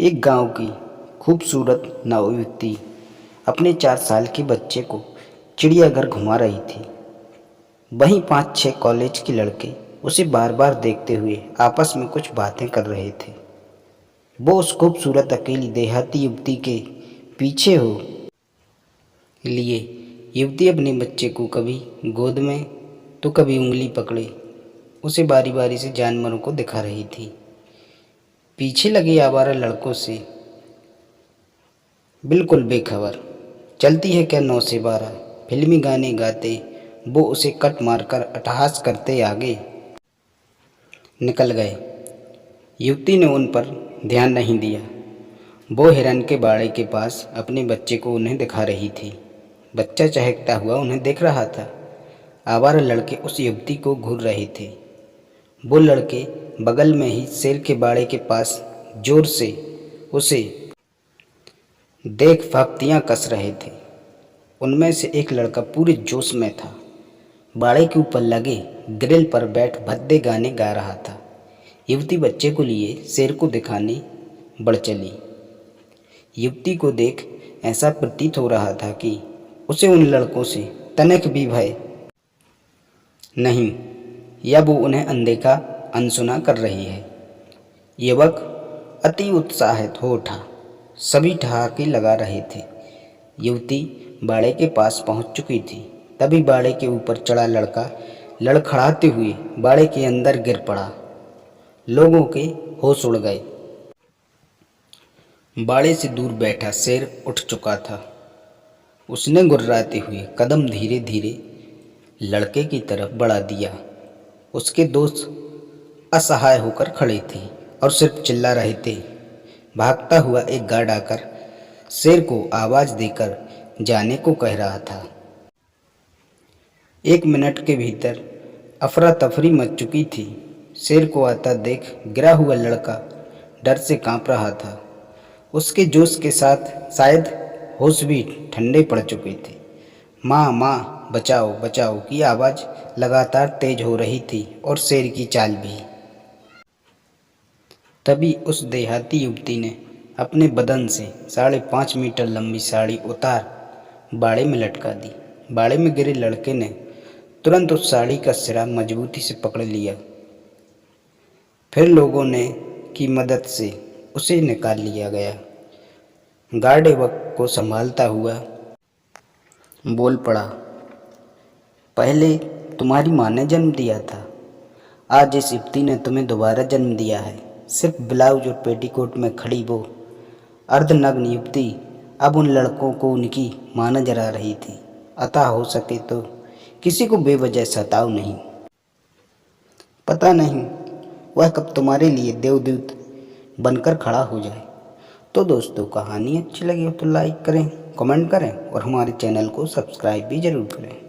एक गांव की खूबसूरत नवयुवती अपने 4 साल के बच्चे को चिड़ियाघर घुमा रही थी। वहीं 5-6 कॉलेज के लड़के उसे बार बार देखते हुए आपस में कुछ बातें कर रहे थे। वो उस खूबसूरत अकेली देहाती युवती के पीछे हो लिए युवती अपने बच्चे को कभी गोद में तो कभी उंगली पकड़े उसे बारी बारी से जानवरों को दिखा रही थी। पीछे लगे आवारा लड़कों से बिल्कुल बेखबर। चलती है क्या 9 से 12 फिल्मी गाने गाते वो उसे कट मारकर अट्टहास करते आगे निकल गए। युवती ने उन पर ध्यान नहीं दिया। वो हिरन के बाड़े के पास अपने बच्चे को उन्हें दिखा रही थी। बच्चा चहकता हुआ उन्हें देख रहा था। आवारा लड़के उस युवती को घूर रहे थे। वो लड़के बगल में ही शेर के बाड़े के पास जोर से उसे देख फाप्तियाँ कस रहे थे। उनमें से एक लड़का पूरे जोश में था। बाड़े के ऊपर लगे ग्रिल पर बैठ भद्दे गाने गा रहा था। युवती बच्चे को लिए शेर को दिखाने बढ़ चली। युवती को देख ऐसा प्रतीत हो रहा था कि उसे उन लड़कों से तनिक भी भय नहीं, या वो उन्हें अनदेखा अनसुना कर रही है। युवक अति उत्साहित हो उठा। सभी ठहाके लगा रहे थे। युवती बाड़े के पास पहुंच चुकी थी। तभी बाड़े के ऊपर चढ़ा लड़का लड़खड़ाते हुए बाड़े के अंदर गिर पड़ा। लोगों के होश उड़ गए। बाड़े से दूर बैठा शेर उठ चुका था। उसने गुर्राते हुए कदम धीरे धीरे लड़के की तरफ बढ़ा दिया। उसके दोस्त असहाय होकर खड़े थे और सिर्फ चिल्ला रहे थे। भागता हुआ एक गार्ड आकर शेर को आवाज़ देकर जाने को कह रहा था। 1 मिनट के भीतर अफरा तफरी मच चुकी थी। शेर को आता देख गिरा हुआ लड़का डर से कांप रहा था। उसके जोश के साथ शायद होश भी ठंडे पड़ चुके थे। माँ माँ बचाओ बचाओ की आवाज़ लगातार तेज हो रही थी और शेर की चाल भी। तभी उस देहाती युवती ने अपने बदन से 5.5 मीटर लंबी साड़ी उतार बाड़े में लटका दी। बाड़े में गिरे लड़के ने तुरंत उस साड़ी का सिरा मजबूती से पकड़ लिया। फिर लोगों ने की मदद से उसे निकाल लिया गया। गार्ड युवक को संभालता हुआ बोल पड़ा, पहले तुम्हारी माँ ने जन्म दिया था, आज इस युवती ने तुम्हें दोबारा जन्म दिया है। सिर्फ ब्लाउज और पेटीकोट में खड़ी वो अर्धनग्न युवती अब उन लड़कों को उनकी माँ नजर आ रही थी। अतः हो सके तो किसी को बेवजह सताओ नहीं। पता नहीं वह कब तुम्हारे लिए देवदूत बनकर खड़ा हो जाए। तो दोस्तों, कहानी अच्छी लगी हो तो लाइक करें, कमेंट करें और हमारे चैनल को सब्सक्राइब भी ज़रूर करें।